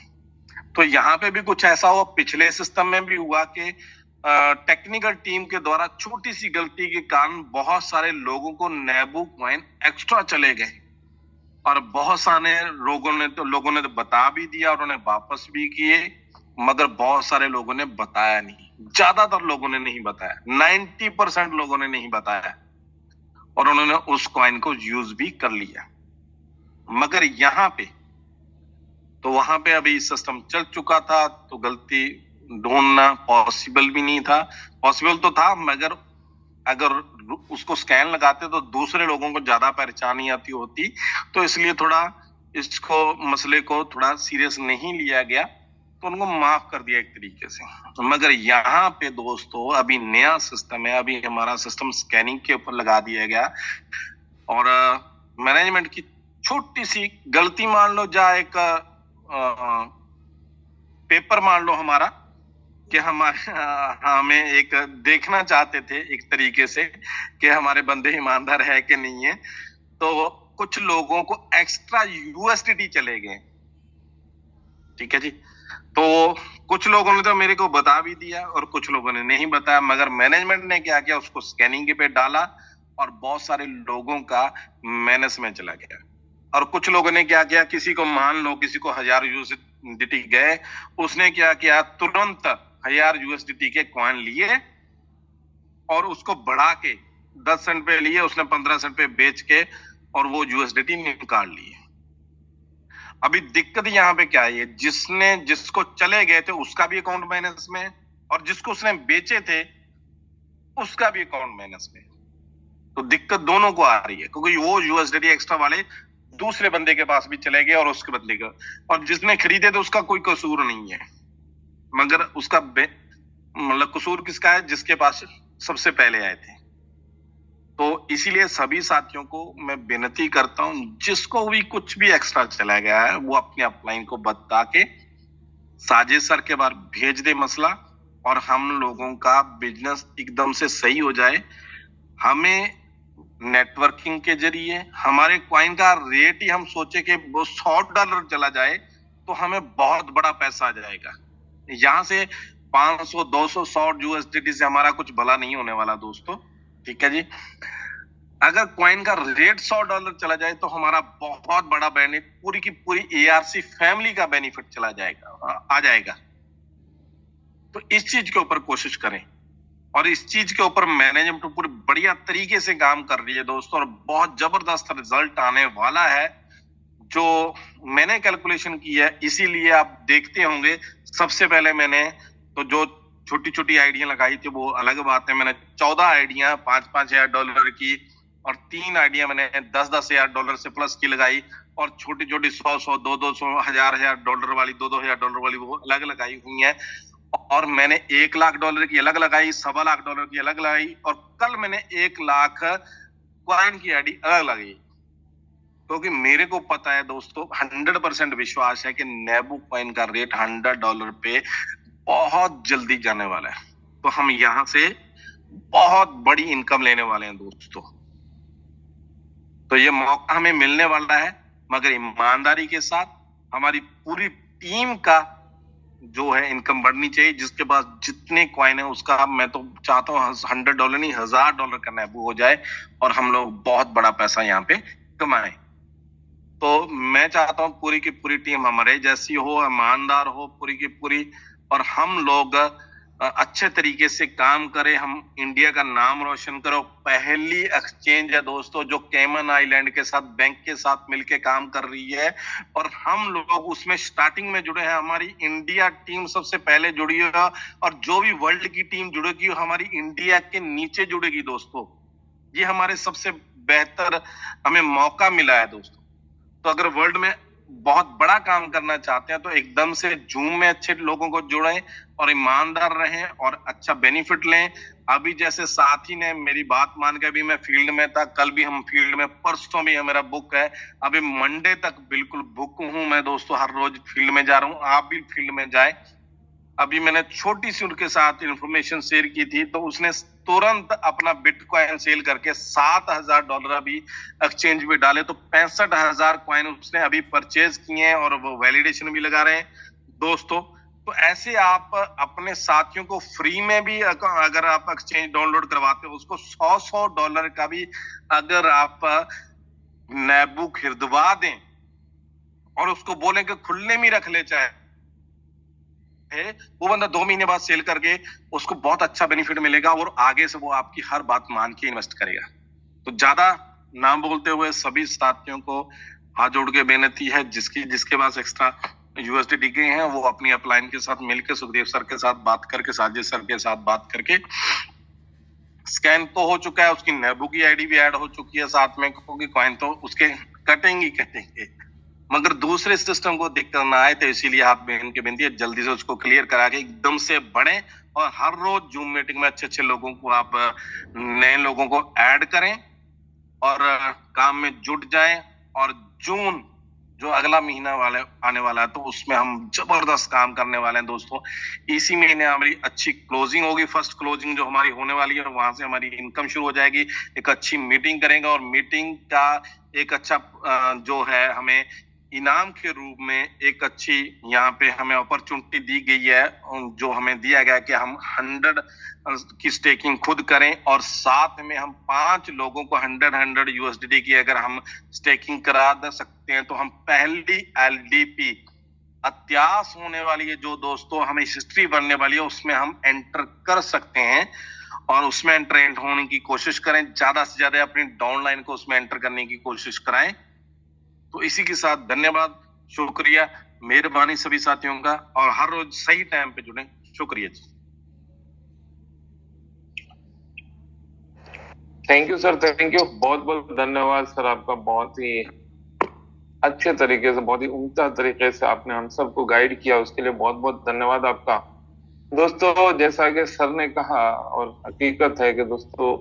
Speaker 2: तो यहाँ पे भी कुछ ऐसा हुआ, पिछले सिस्टम में भी हुआ कि टेक्निकल टीम के द्वारा छोटी सी गलती के कारण बहुत सारे लोगों को नेबू कॉइन एक्स्ट्रा चले गए, और बहुत सारे लोगों ने तो बता भी दिया और उन्हें वापस भी किए, मगर बहुत सारे लोगों ने बताया नहीं, ज्यादातर लोगों ने नहीं बताया, 90% लोगों ने नहीं बताया, और उन्होंने उस कॉइन को यूज भी कर लिया। मगर यहाँ पे तो वहां पे अभी सिस्टम चल चुका था, तो गलती ढूंढना पॉसिबल भी नहीं था, पॉसिबल तो था, मगर अगर उसको स्कैन लगाते तो दूसरे लोगों को ज्यादा परेशानी आती होती, तो इसलिए थोड़ा इसको मसले को थोड़ा सीरियस नहीं लिया गया, तो उनको माफ कर दिया एक तरीके से। मगर यहाँ पे दोस्तों अभी नया सिस्टम है, अभी हमारा सिस्टम स्कैनिंग के ऊपर लगा दिया गया, और मैनेजमेंट की छोटी सी गलती मान लो, या एक पेपर मान लो हमारा, कि हमें एक देखना चाहते थे एक तरीके से कि हमारे बंदे ईमानदार है कि नहीं है, तो कुछ लोगों को एक्स्ट्रा यूएसडीटी चले गए, ठीक है जी। तो कुछ लोगों ने तो मेरे को बता भी दिया और कुछ लोगों ने नहीं बताया, मगर मैनेजमेंट ने क्या किया, उसको स्कैनिंग पे डाला और बहुत सारे लोगों का माइनस में चला गया। और कुछ लोगों ने क्या किया, किसी को मान लो किसी को 1000 यूएसडीटी गए, उसने क्या किया, तुरंत 1000 यूएसडीटी के कॉइन लिए और उसको बढ़ा के 10 सेंट पे लिए, उसने 15 सेंट पे बेच के और वो यूएसडीटी निकाल लिए। अभी दिक्कत यहाँ पे क्या है, जिसको चले गए थे उसका भी अकाउंट माइनस में और जिसको उसने बेचे थे उसका भी अकाउंट माइनस में। तो दिक्कत दोनों को आ रही है, क्योंकि वो यूएसडीटी एक्स्ट्रा वाले दूसरे बंदे के पास भी चले गए और उसके बंदे का, और जिसने खरीदे थे उसका कोई कसूर नहीं है, मगर उसका मतलब कसूर किसका है, जिसके पास सबसे पहले आए थे। तो इसीलिए सभी साथियों को मैं विनती करता हूं, जिसको भी कुछ भी एक्स्ट्रा चला गया है वो अपने अपलाइन को बता के साजिद सर के बार भेज दे मसला, और हम लोगों का बिजनेस एकदम से सही हो जाए। हमें नेटवर्किंग के जरिए हमारे कॉइन का रेट ही हम सोचे कि वो $100 चला जाए तो हमें बहुत बड़ा पैसा आ जाएगा। यहां से 500, 200, 100 यूएसडीटी से हमारा कुछ भला नहीं होने वाला दोस्तों, ठीक है जी। अगर कॉइन का रेट $100 चला जाए तो हमारा बहुत बड़ा बेनिफिट, पूरी की पूरी एआरसी फैमिली का बेनिफिट चला जाएगा, आ जाएगा। तो इस चीज के ऊपर कोशिश करें, और इस चीज के ऊपर मैनेजमेंट पूरी बढ़िया तरीके से काम कर रही है दोस्तों, और बहुत जबरदस्त रिजल्ट आने वाला है जो मैंने कैलकुलेशन की है। इसीलिए आप देखते होंगे, सबसे पहले मैंने तो जो छोटी छोटी आइडिया लगाई थी वो अलग बात है, मैंने 14 आइडिया $5,000 की और 3 आइडिया मैंने $10,000 से प्लस की लगाई, और छोटी छोटी 100, 200, $1,000 वाली, $2,000 वाली वो अलग लगाई हुई है। और मैंने $1,00,000 की अलग लगाई, $1,25,000 की अलग लगाई, और कल मैंने 1,00,000 कॉइन की आईडी अलग लगाई, क्योंकि मेरे को पता है दोस्तों, 100% विश्वास है कि नेबू कॉइन का रेट $100 पे बहुत जल्दी जाने वाला है। तो हम यहां से बहुत बड़ी इनकम लेने वाले हैं दोस्तों। तो ये मौका हमें मिलने वाला है, मगर ईमानदारी के साथ हमारी पूरी टीम का जो है इनकम बढ़नी चाहिए। जिसके पास जितने कॉइन है उसका मैं तो चाहता हूँ $100 नहीं, $1,000 का नेबू हो जाए और हम लोग बहुत बड़ा पैसा यहाँ पे कमाएं। तो मैं चाहता हूँ पूरी की पूरी टीम हमारे जैसी हो, ईमानदार हो पूरी की पूरी, और हम लोग अच्छे तरीके से काम करें, हम इंडिया का नाम रोशन करो। पहली एक्सचेंज है दोस्तों जो कैमन आइलैंड के साथ बैंक के साथ मिलके काम कर रही है, और हम लोग उसमें स्टार्टिंग में जुड़े हैं। हमारी इंडिया टीम सबसे पहले जुड़ी है, और जो भी वर्ल्ड की टीम जुड़ेगी हमारी इंडिया के नीचे जुड़ेगी दोस्तों। ये हमारे सबसे बेहतर हमें मौका मिला है दोस्तों। तो अगर वर्ल्ड में बहुत बड़ा काम करना चाहते हैं तो एकदम से जूम में अच्छे लोगों को जुड़ें और ईमानदार रहें और अच्छा बेनिफिट लें। अभी जैसे साथी ने मेरी बात मान के, अभी मैं फील्ड में था, कल भी हम फील्ड में, परसों भी मेरा बुक है, अभी मंडे तक बिल्कुल बुक हूं मैं दोस्तों, हर रोज फील्ड में जा रहा हूं, आप भी फील्ड में जाए। अभी मैंने छोटी सी उनके साथ इंफॉर्मेशन शेयर की थी, तो उसने तुरंत अपना बिटकॉइन सेल करके $7,000 अभी एक्सचेंज में डाले, तो 65,000 कॉइन उसने अभी परचेज किए हैं और वो वैलिडेशन भी लगा रहे हैं दोस्तों। तो ऐसे आप अपने साथियों को फ्री में भी अगर आप एक्सचेंज डाउनलोड करवाते हो, उसको $100 का भी अगर आप नेबू खरीदवा दें और उसको बोले कि खुले में रख ले चाहे, वो बंदा 2 महीने बाद सेल करके उसको बहुत अच्छा बेनिफिट मिलेगा और आगे से वो आपकी हर बात मान के इन्वेस्ट करेगा। तो ज्यादा ना बोलते हुए सभी साथियों को हाथ जोड़ के बेनती है, जिसके पास एक्स्ट्रा यूएसडीटी के हैं वो अपनी अपलाइन के साथ मिलकर सुखदेव सर के साथ बात करके, साजिद सर के साथ बात करके, स्कैन तो हो चुका है, उसकी नेबू की आईडी भी ऐड हो चुकी है साथ में, क्योंकि कॉइन तो उसके कटेंगे, मगर दूसरे सिस्टम को दिक्कत ना आए, तो इसीलिए आप बहन की विनती है जल्दी से उसको क्लियर करा के एकदम से बढ़े, और हर रोज जूम मीटिंग में अच्छे लोगों को, आप नए लोगों को ऐड करें और काम में जुट जाएं। और जून जो अगला महीना आने वाला है, तो उसमें हम जबरदस्त काम करने वाले हैं दोस्तों। इसी महीने हमारी अच्छी क्लोजिंग होगी, फर्स्ट क्लोजिंग जो हमारी होने वाली है, वहां से हमारी इनकम शुरू हो जाएगी। एक अच्छी मीटिंग करेंगे और मीटिंग का एक अच्छा जो है हमें इनाम के रूप में एक अच्छी यहाँ पे हमें अपॉर्चुनिटी दी गई है, जो हमें दिया गया कि हम 100 की स्टेकिंग खुद करें और साथ में हम 5 लोगों को 100 USDT की अगर हम स्टेकिंग करा दे सकते हैं तो हम पहली LDP अत्यास होने वाली है जो दोस्तों हमें हिस्ट्री बनने वाली है उसमें हम एंटर कर सकते हैं और उसमें एंटर होने की कोशिश करें, ज्यादा से ज्यादा अपनी डाउनलाइन को उसमें एंटर करने की कोशिश कराएं। तो इसी के साथ धन्यवाद, शुक्रिया, मेहरबानी सभी साथियों का, और हर रोज सही टाइम पे जुड़े। शुक्रिया जी।
Speaker 1: Thank you sir, thank you, बहुत बहुत धन्यवाद सर आपका। बहुत ही अच्छे तरीके से, बहुत ही उम्दा तरीके से आपने हम सबको गाइड किया, उसके लिए बहुत बहुत धन्यवाद आपका। दोस्तों जैसा कि सर ने कहा और हकीकत है कि दोस्तों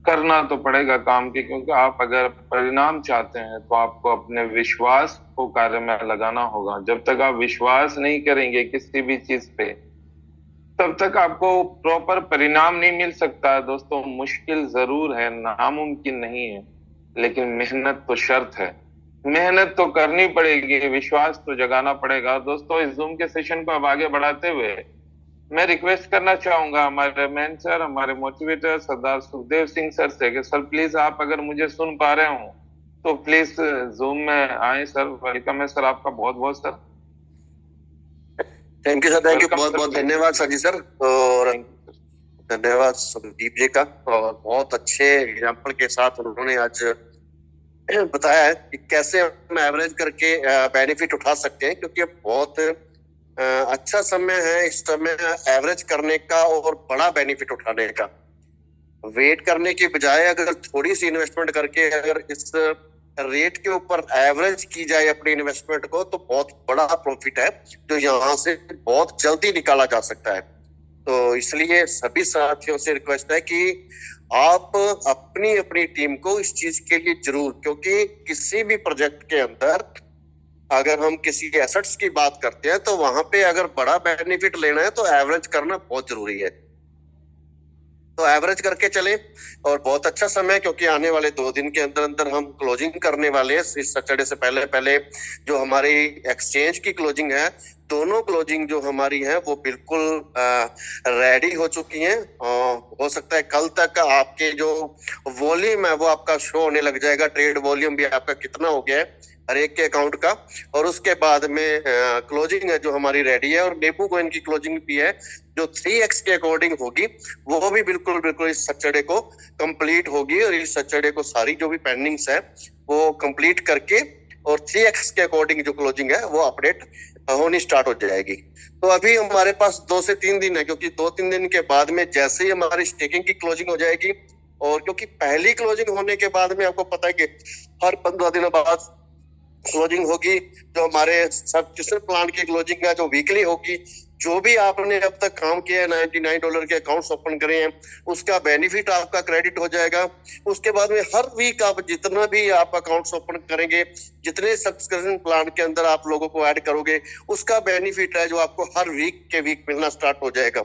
Speaker 1: करना तो पड़ेगा काम की, क्योंकि आप अगर परिणाम चाहते हैं तो आपको अपने विश्वास को कार्य में लगाना होगा। जब तक आप विश्वास नहीं करेंगे किसी भी चीज पे तब तक आपको प्रॉपर परिणाम नहीं मिल सकता। दोस्तों मुश्किल जरूर है, नामुमकिन नहीं है, लेकिन मेहनत तो शर्त है। मेहनत तो करनी पड़ेगी, विश्वास तो जगाना पड़ेगा। दोस्तों इस जूम के सेशन को अब आगे बढ़ाते हुए मैं रिक्वेस्ट करना चाहूंगा हमारे मेन सर, हमारे मोटिवेटर सरदार सुखदेव सिंह सर से कि सर प्लीज आप अगर मुझे सुन पा रहे हो तो प्लीज जूम में आए सर। वेलकम है सर आपका, बहुत बहुत sir.
Speaker 3: Thank you sir, thank you, बहुत बहुत धन्यवाद सर जी सर, और धन्यवाद संदीप जी का। और बहुत अच्छे एग्जाम्पल के साथ उन्होंने आज बताया है कि कैसे हम एवरेज करके बेनिफिट उठा सकते हैं, क्योंकि बहुत अच्छा समय है इस समय एवरेज करने का और बड़ा बेनिफिट उठाने का। वेट करने की बजाय अगर थोड़ी सी इन्वेस्टमेंट करके अगर इस रेट के ऊपर एवरेज की जाए अपनी इन्वेस्टमेंट को तो बहुत बड़ा प्रॉफिट है जो यहाँ से बहुत जल्दी निकाला जा सकता है। तो इसलिए सभी साथियों से रिक्वेस्ट है कि आप अपनी अपनी टीम को इस चीज के लिए जरूर, क्योंकि किसी भी प्रोजेक्ट के अंदर अगर हम किसी एसेट्स की बात करते हैं तो वहां पे अगर बड़ा बेनिफिट लेना है तो एवरेज करना बहुत जरूरी है। तो एवरेज करके चले, और बहुत अच्छा समय, क्योंकि आने वाले 2 दिन के अंदर अंदर हम क्लोजिंग करने वाले हैं। इस सैटरडे से पहले पहले जो हमारी एक्सचेंज की क्लोजिंग है, दोनों क्लोजिंग जो हमारी है वो बिल्कुल रेडी हो चुकी हैं। हो सकता है कल तक आपके जो वॉल्यूम है वो आपका शो होने लग जाएगा, ट्रेड वॉल्यूम भी आपका कितना हो गया है हर एक के अकाउंट का। और उसके बाद में क्लोजिंग है जो हमारी रेडी है, और नेबू कॉइन की क्लोजिंग भी है जो 3x के अकॉर्डिंग होगी, वो भी बिल्कुल बिल्कुल इस सैटरडे को कंप्लीट होगी। और इस सैटरडे को सारी जो भी पेंडिंग्स है वो कंप्लीट करके और 3x के अकॉर्डिंग जो क्लोजिंग है वो अपडेट होनी स्टार्ट हो जाएगी। तो अभी हमारे पास 2 से 3 दिन है, क्योंकि 2-3 दिन के बाद में जैसे ही हमारी स्टेकिंग की क्लोजिंग हो जाएगी, और क्योंकि पहली क्लोजिंग होने के बाद में आपको पता है कि हर 15 दिनों बाद क्लोजिंग होगी। जो हमारे सब्सक्रिप्शन प्लान की क्लोजिंग है जो वीकली होगी, जो भी आपने अब तक काम किया है $99 के अकाउंट्स ओपन करे हैं उसका बेनिफिट आपका क्रेडिट हो जाएगा। उसके बाद में हर वीक आप जितना भी आप अकाउंट्स ओपन करेंगे, जितने सब्सक्रिप्शन प्लान के अंदर आप लोगों को ऐड करोगे, उसका बेनिफिट है जो आपको हर वीक के वीक मिलना स्टार्ट हो जाएगा।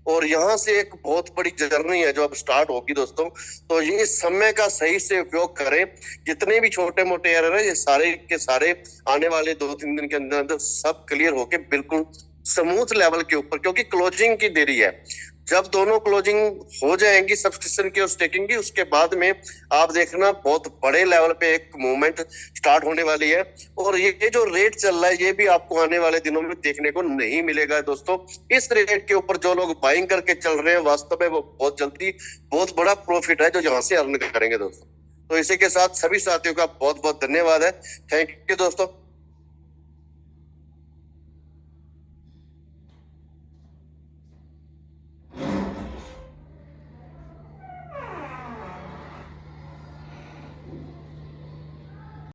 Speaker 3: और यहाँ से एक बहुत बड़ी जर्नी है जो अब स्टार्ट होगी दोस्तों। तो ये समय का सही से उपयोग करें। जितने भी छोटे मोटे एरर है ये सारे के सारे आने वाले 2-3 दिन के अंदर अंदर सब क्लियर होके बिल्कुल स्मूथ लेवल के ऊपर, क्योंकि क्लोजिंग की देरी है। जब दोनों क्लोजिंग हो जाएंगी सब्सक्रिप्शन की और स्टेकिंग की, उसके बाद में आप देखना बहुत बड़े लेवल पे एक मूवमेंट स्टार्ट होने वाली है। और ये जो रेट चल रहा है ये भी आपको आने वाले दिनों में देखने को नहीं मिलेगा दोस्तों। इस रेट के ऊपर जो लोग बाइंग करके चल रहे हैं वास्तव में वो बहुत जल्दी बहुत बड़ा प्रॉफिट है जो यहाँ से अर्न करेंगे दोस्तों। तो इसी के साथ सभी साथियों का बहुत बहुत धन्यवाद है। थैंक यू दोस्तों।